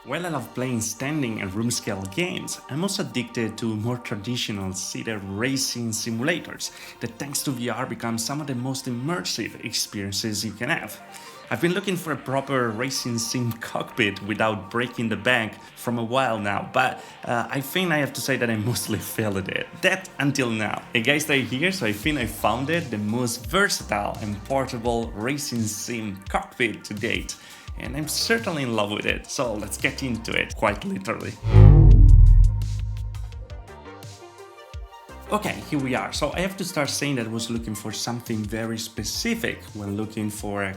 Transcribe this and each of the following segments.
While I love playing standing and room scale games, I'm also addicted to more traditional seated racing simulators that, thanks to VR, become some of the most immersive experiences you can have. I've been looking for a proper racing sim cockpit without breaking the bank from a while now, but I think I have to say that I mostly failed at it. That until now. Hey guys, they're here, so I think I found it, the most versatile and portable racing sim cockpit to date. And I'm certainly in love with it, so let's get into it, quite literally. Okay, here we are. So I have to start saying that I was looking for something very specific when looking for a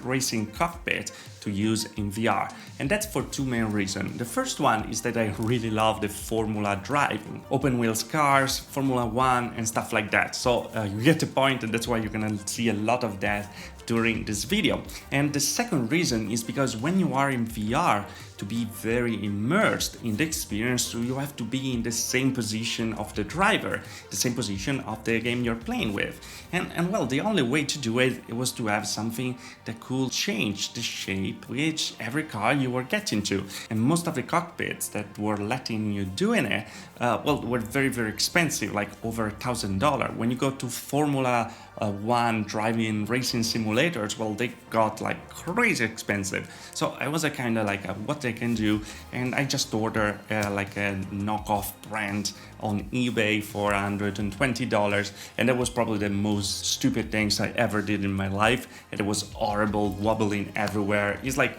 racing cockpit to use in VR, and that's for two main reasons. The first one is that I really love the Formula driving, open wheels cars, Formula 1 and stuff like that. So you get the point, and that's why you're gonna see a lot of that during this video. And the second reason is because when you are in VR, to be very immersed in the experience, you have to be in the same position of the driver, the same position of the game you're playing with. And well, the only way to do it was to have something that could change the shape which every car you were getting to. And most of the cockpits that were letting you doing it, were very, very expensive, like over $1,000. When you go to Formula 1 driving racing simulators, well, they got like crazy expensive. So I was a kind of like what they can do, and I just ordered like a knockoff brand on eBay for $120, and that was probably the most stupid things I ever did in my life. And it was horrible, wobbling everywhere. It's like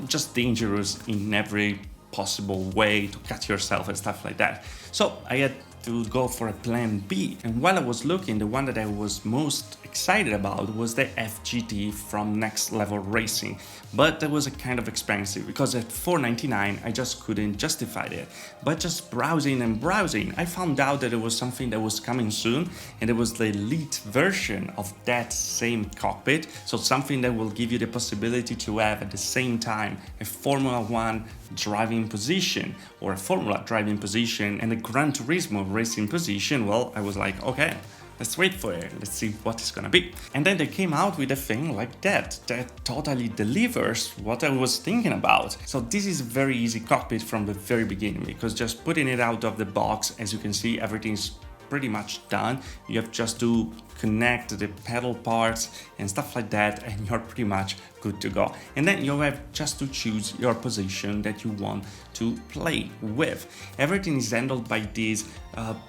just dangerous in every possible way to cut yourself and stuff like that. So I had to go for a plan B, and while I was looking, the one that I was most excited about was the FGT from Next Level Racing, but that was a kind of expensive because at $499 I just couldn't justify it. But just browsing and browsing, I found out that it was something that was coming soon, and it was the Lite version of that same cockpit, so something that will give you the possibility to have at the same time a Formula 1 driving position or a Formula driving position and a Gran Turismo racing position. Well, I was like, okay, let's wait for it, let's see what it's gonna be. And then they came out with a thing like that totally delivers what I was thinking about. So this is a very easy cockpit from the very beginning, because just putting it out of the box, as you can see, everything's pretty much done. You have just to connect the pedal parts and stuff like that, and you're pretty much good to go. And then you have just to choose your position that you want to play with. Everything is handled by these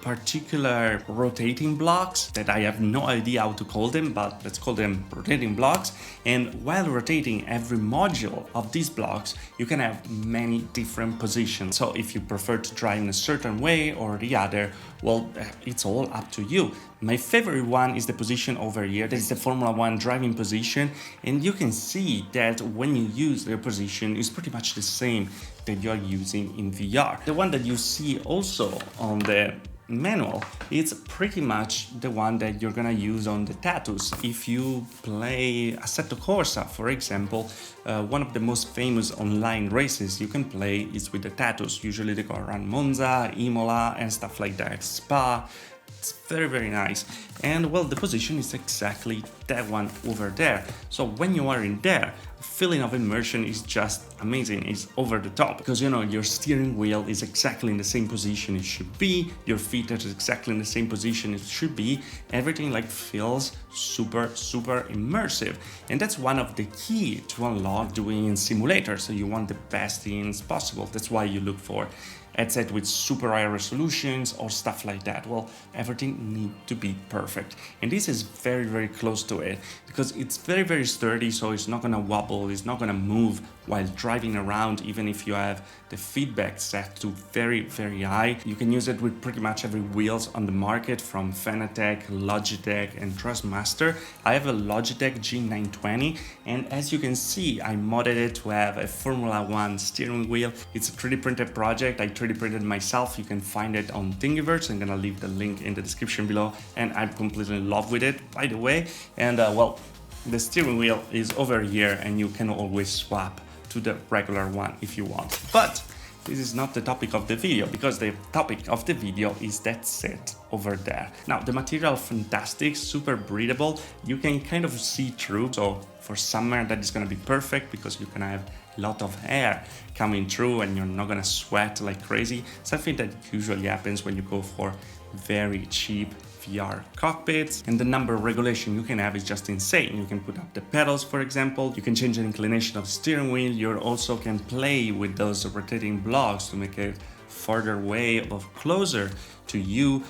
particular rotating blocks that I have no idea how to call them, but let's call them rotating blocks. And while rotating every module of these blocks, you can have many different positions. So if you prefer to drive in a certain way or the other, well, it's all up to you. My favorite one is the position over here. That is the Formula 1 driving position, and you can see that when you use their position, it's pretty much the same that you're using in VR. The one that you see also on the manual, it's pretty much the one that you're gonna use on the Tatus. If you play Assetto Corsa, for example, one of the most famous online races you can play is with the Tatus. Usually they go around Monza, Imola and stuff like that, Spa. It's very, very nice. And well, the position is exactly that one over there. So when you are in there, the feeling of immersion is just amazing. It's over the top, because you know your steering wheel is exactly in the same position it should be, your feet are exactly in the same position it should be. Everything like feels super, super immersive. And that's one of the key to unlock doing in simulators. So you want the best things possible. That's why you look for headset with super high resolutions or stuff like that. Well, everything needs to be perfect. And this is very, very close to it, because it's very, very sturdy, so it's not gonna wobble, it's not gonna move while driving around. Even if you have the feedback set to very, very high, you can use it with pretty much every wheels on the market, from Fanatec, Logitech and Trustmaster. I have a Logitech G920, and as you can see, I modded it to have a Formula 1 steering wheel. It's a 3D printed project. I 3D printed myself. You can find it on Thingiverse. I'm gonna leave the link in the description below, and I'm completely in love with it, by the way. And well, the steering wheel is over here, and you can always swap to the regular one if you want. But this is not the topic of the video, because the topic of the video is that set over there. Now, the material fantastic, super breathable. You can kind of see through, so for summer that is gonna be perfect, because you can have a lot of air coming through and you're not gonna sweat like crazy. Something that usually happens when you go for very cheap VR cockpits. And the number of regulation you can have is just insane. You can put up the pedals, for example, you can change the inclination of the steering wheel, you also can play with those rotating blocks to make it further way or closer to you.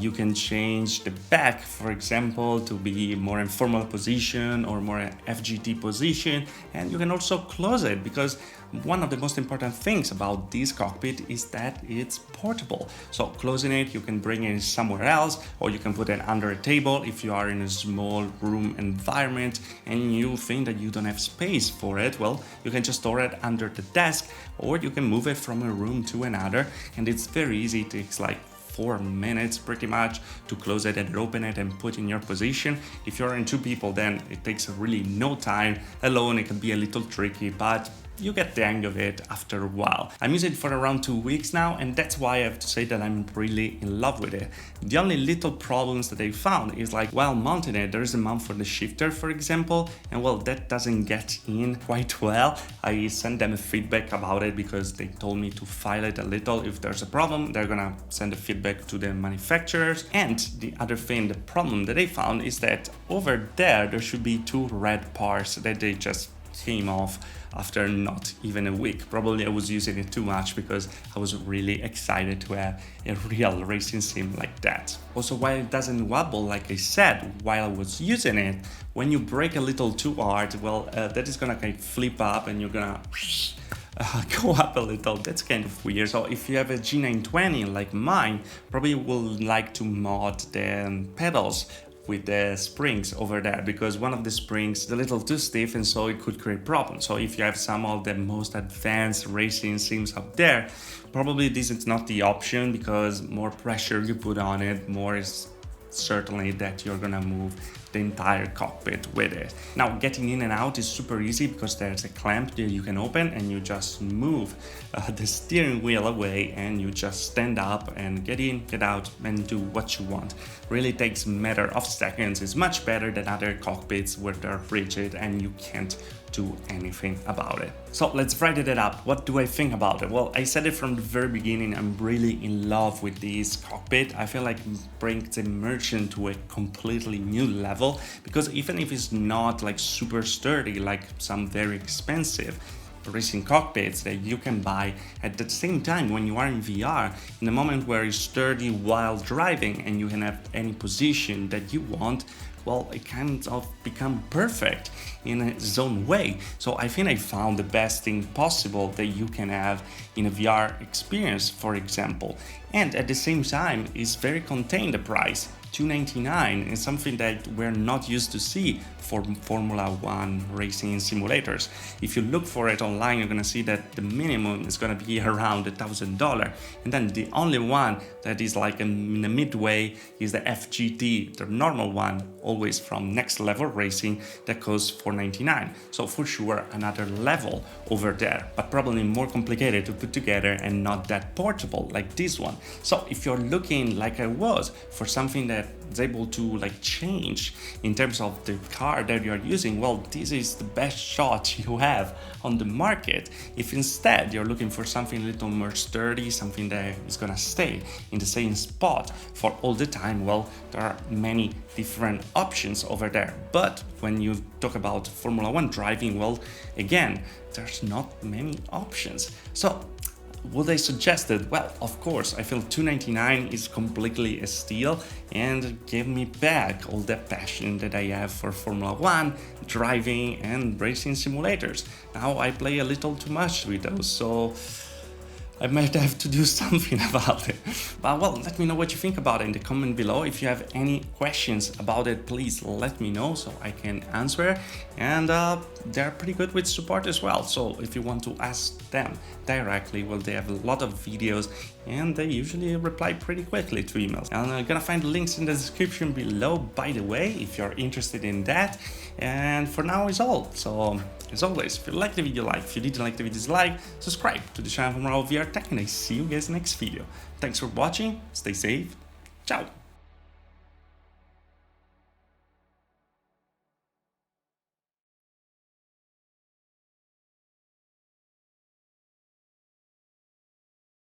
You can change the back, for example, to be more in formal position or more FGT position, and you can also close it, because one of the most important things about this cockpit is that it's portable. So closing it, you can bring it somewhere else, or you can put it under a table if you are in a small room environment and you think that you don't have space for it. Well, you can just store it under the desk, or you can move it from a room to another, and it's very easy. It takes like 4 minutes pretty much to close it and open it and put in your position. If you're in 2 people, then it takes really no time. Alone it can be a little tricky, but you get the hang of it after a while. I'm using it for around 2 weeks now, and that's why I have to say that I'm really in love with it. The only little problems that I found is like while mounting it, there is a mount for the shifter, for example, and well, that doesn't get in quite well. I sent them a feedback about it because they told me to file it a little. If there's a problem, they're gonna send a feedback to the manufacturers. And the other thing, the problem that they found is that over there should be 2 red parts that they just came off after not even a week. Probably I was using it too much because I was really excited to have a real racing sim like that. Also, while it doesn't wobble, like I said, while I was using it, when you brake a little too hard, well, that is gonna kind of flip up and you're gonna go up a little. That's kind of weird. So if you have a G920 like mine, probably will like to mod the pedals with the springs over there, because one of the springs is a little too stiff and so it could create problems. So if you have some of the most advanced racing sims up there, probably this is not the option, because more pressure you put on it, more is certainly that you're gonna move the entire cockpit with it. Now, getting in and out is super easy because there's a clamp that you can open and you just move the steering wheel away and you just stand up and get in, get out and do what you want. Really takes a matter of seconds. It's much better than other cockpits where they're rigid and you can't do anything about it. So let's write it up. What do I think about it? Well, I said it from the very beginning, I'm really in love with this cockpit. I feel like it brings immersion to a completely new level, because even if it's not like super sturdy like some very expensive racing cockpits that you can buy at the same time when you are in VR, in the moment where it's sturdy while driving and you can have any position that you want, well, it kind of become perfect in its own way. So I think I found the best thing possible that you can have in a VR experience, for example. And at the same time, it's very contained, the price. $299 is something that we're not used to see for Formula 1 racing simulators. If you look for it online, you're gonna see that the minimum is gonna be around $1,000. And then the only one that is like in the midway is the FGT, the normal one, always from Next Level Racing, that costs $499. So for sure, another level over there, but probably more complicated to put together and not that portable like this one. So if you're looking like I was for something that is able to like change in terms of the car that you're using, well, this is the best shot you have on the market. If instead you're looking for something a little more sturdy, something that is gonna stay in the same spot for all the time, well, there are many different options over there. But when you talk about Formula 1 driving, well, again, there's not many options. So would I suggest it? Well, of course, I feel $299 is completely a steal and gave me back all that passion that I have for Formula 1, driving and racing simulators. Now I play a little too much with those, so I might have to do something about it. But well, let me know what you think about it in the comment below. If you have any questions about it, please let me know so I can answer. And they're pretty good with support as well. So if you want to ask them directly, well, they have a lot of videos and they usually reply pretty quickly to emails. And I'm gonna find the links in the description below, by the way, if you're interested in that. And for now is all. So as always, if you liked the video, like. If you didn't like the video, dislike. Subscribe to the channel for more VR Tech, and I see you guys next video. Thanks for watching. Stay safe. Ciao.